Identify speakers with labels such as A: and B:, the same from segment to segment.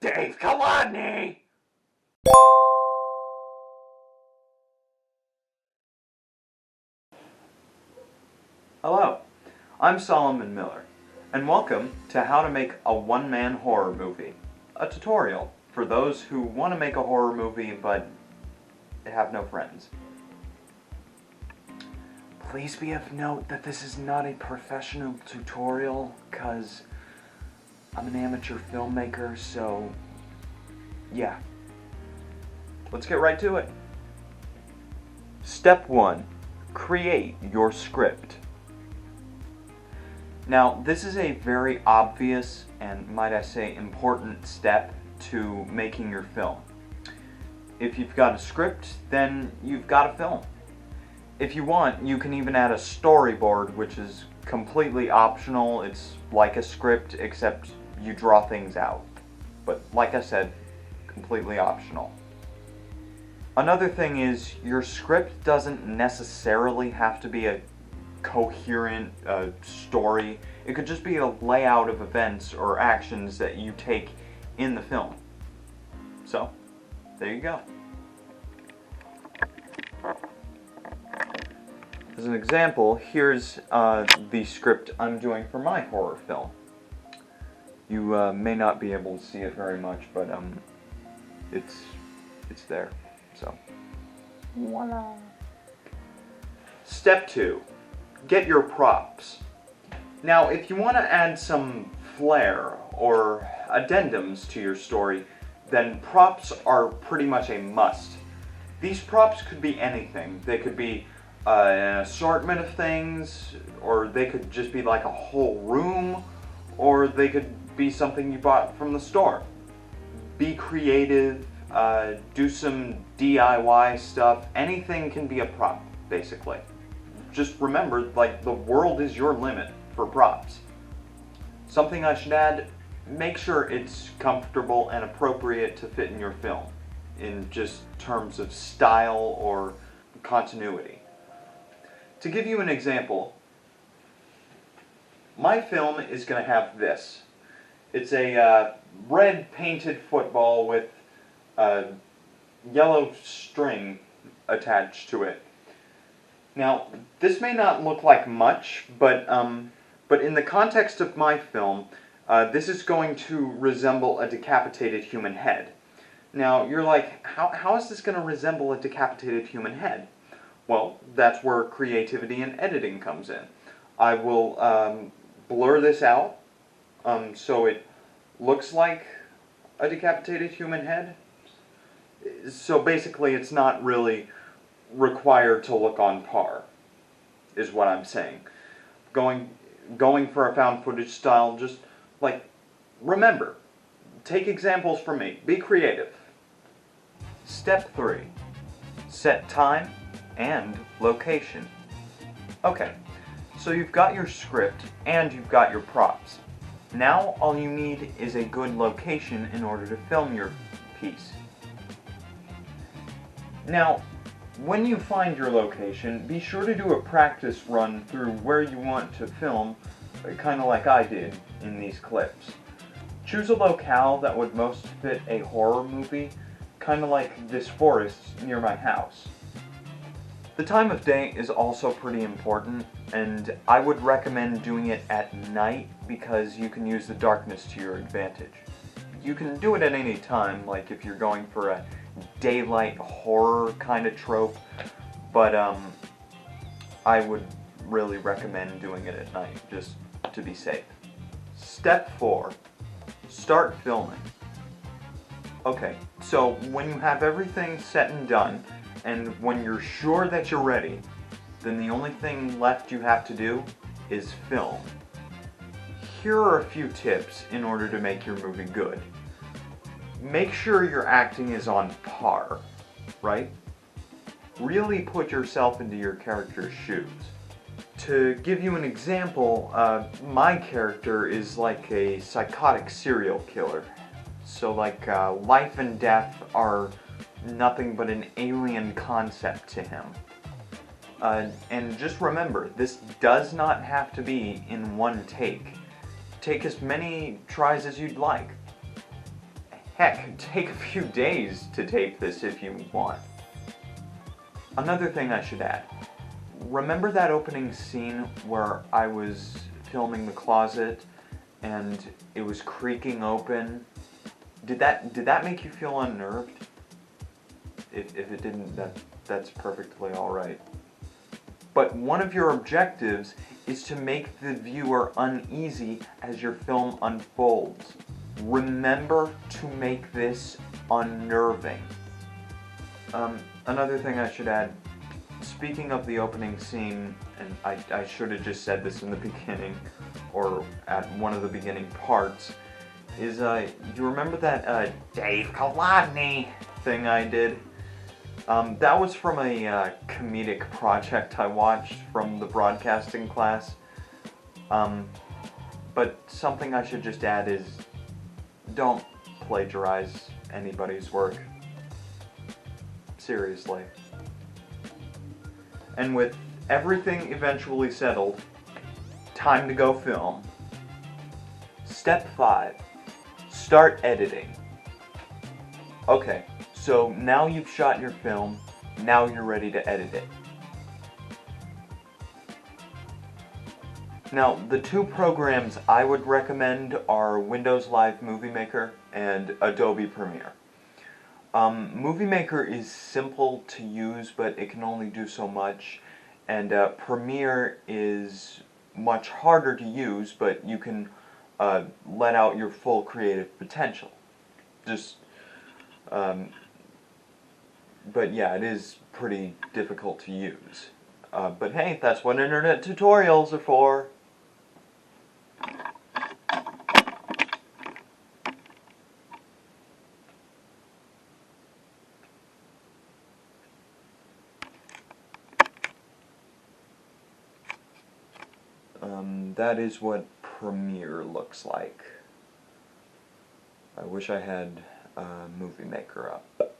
A: Dave, come on, me! Hello, I'm Solomon Miller, and welcome to How to Make a One-Man Horror Movie, a tutorial for those who want to make a horror movie but have no friends. Please be of note that this is not a professional tutorial, because I'm an amateur filmmaker, so yeah. Let's get right to it. Step 1. Create your script. Now, this is a very obvious and, might I say, important step to making your film. If you've got a script, then you've got a film. If you want, you can even add a storyboard, which is completely optional. It's like a script, except you draw things out. But like I said, completely optional. Another thing is, your script doesn't necessarily have to be a coherent story. It could just be a layout of events or actions that you take in the film. So, there you go. As an example, here's the script I'm doing for my horror film. You may not be able to see it very much, but it's there. So, voila. Step 2. Get your props. Now, if you want to add some flair or addendums to your story, then props are pretty much a must. These props could be anything. They could be an assortment of things, or they could just be like a whole room, or they could be something you bought from the store. Be creative, do some DIY stuff. Anything can be a prop, basically. Just remember, like, the world is your limit for props. Something I should add, make sure it's comfortable and appropriate to fit in your film, in just terms of style or continuity. To give you an example, my film is going to have this. It's a red painted football with a yellow string attached to it. Now, this may not look like much, but in the context of my film, this is going to resemble a decapitated human head. Now, you're like, how is this going to resemble a decapitated human head? Well, that's where creativity and editing comes in. I will blur this out so it looks like a decapitated human head. So basically, it's not really required to look on par, is what I'm saying. Going for a found footage style, just like, remember, take examples from me, be creative. Step 3. Set time and location. Okay, so you've got your script and you've got your props. Now all you need is a good location in order to film your piece. Now, when you find your location, be sure to do a practice run through where you want to film, kind of like I did in these clips. Choose a locale that would most fit a horror movie, kind of like this forest near my house. The time of day is also pretty important, and I would recommend doing it at night because you can use the darkness to your advantage. You can do it at any time, like if you're going for a daylight horror kind of trope, but I would really recommend doing it at night, just to be safe. Step 4. Start filming. Okay, so when you have everything set and done, and when you're sure that you're ready, then the only thing left you have to do is film. Here are a few tips in order to make your movie good. Make sure your acting is on par, right? Really put yourself into your character's shoes. To give you an example, my character is like a psychotic serial killer. So like life and death are nothing but an alien concept to him. And just remember, this does not have to be in one take. Take as many tries as you'd like. Heck, take a few days to tape this if you want. Another thing I should add. Remember that opening scene where I was filming the closet and it was creaking open? Did that make you feel unnerved? If it didn't, that's perfectly alright. But one of your objectives is to make the viewer uneasy as your film unfolds. Remember to make this unnerving. Another thing I should add, speaking of the opening scene, and I should have just said this in the beginning, or at one of the beginning parts, is you remember that Dave Kalodny thing I did? That was from a comedic project I watched from the broadcasting class. But something I should just add is, don't plagiarize anybody's work. Seriously. And with everything eventually settled, time to go film. Step 5. Start editing. Okay, so now you've shot your film, now you're ready to edit it. Now, the two programs I would recommend are Windows Live Movie Maker and Adobe Premiere. Movie Maker is simple to use, but it can only do so much, and Premiere is much harder to use, but you can let out your full creative potential. But yeah, it is pretty difficult to use. But hey, that's what internet tutorials are for. That is what Premiere looks like. I wish I had Movie Maker up.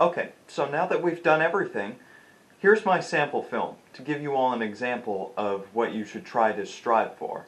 A: Okay, so now that we've done everything, here's my sample film to give you all an example of what you should try to strive for.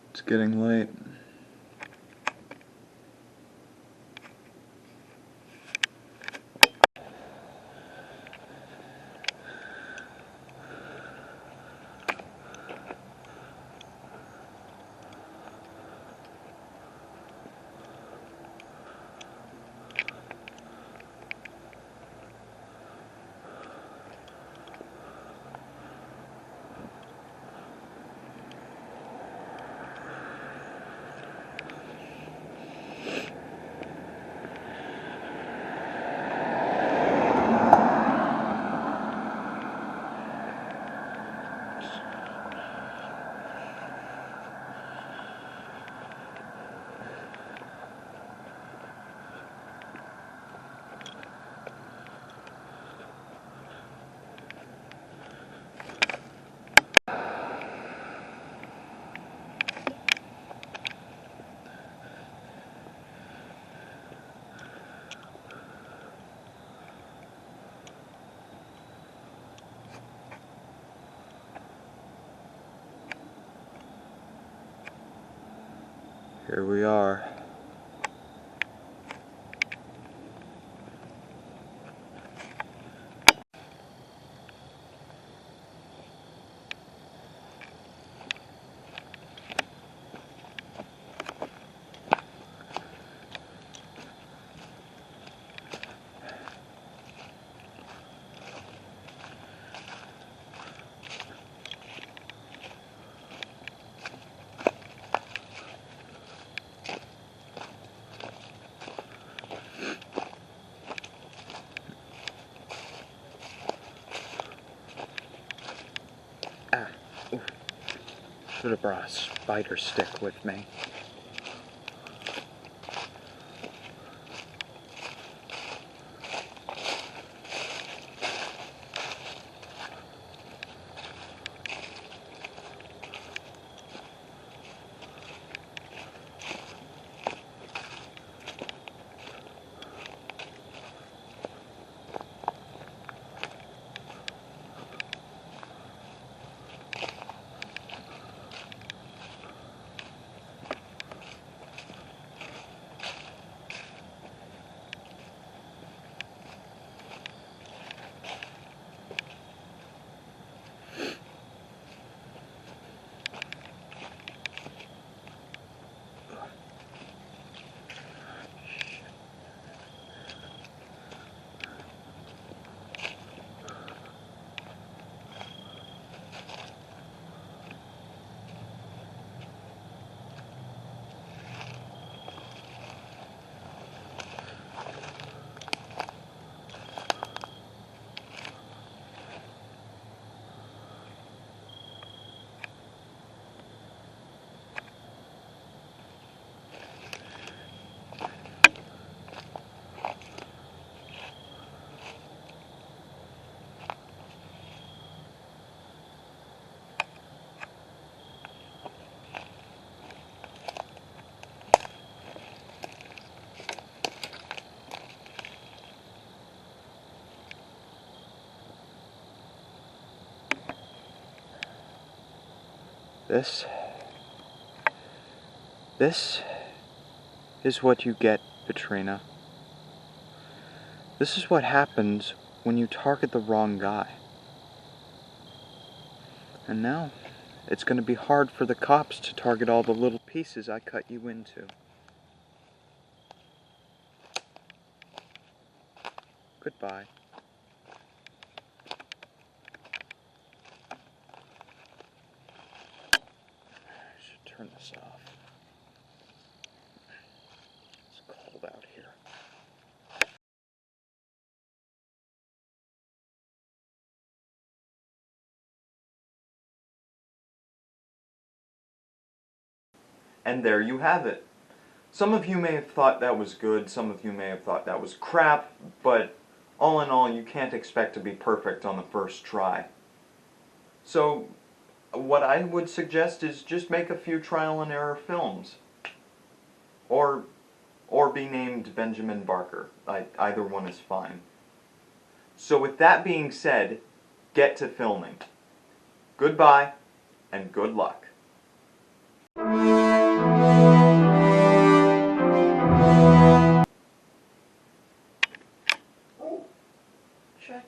A: It's getting late. Here we are. Should have brought a spider stick with me. This is what you get, Katrina. This is what happens when you target the wrong guy. And now, it's going to be hard for the cops to target all the little pieces I cut you into. Goodbye. I should turn this off. It's cold out here. And there you have it. Some of you may have thought that was good, some of you may have thought that was crap, but all in all, you can't expect to be perfect on the first try. So, what I would suggest is just make a few trial and error films. Or be named Benjamin Barker. Either one is fine. So with that being said, get to filming. Goodbye, and good luck.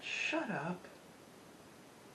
A: Shut up.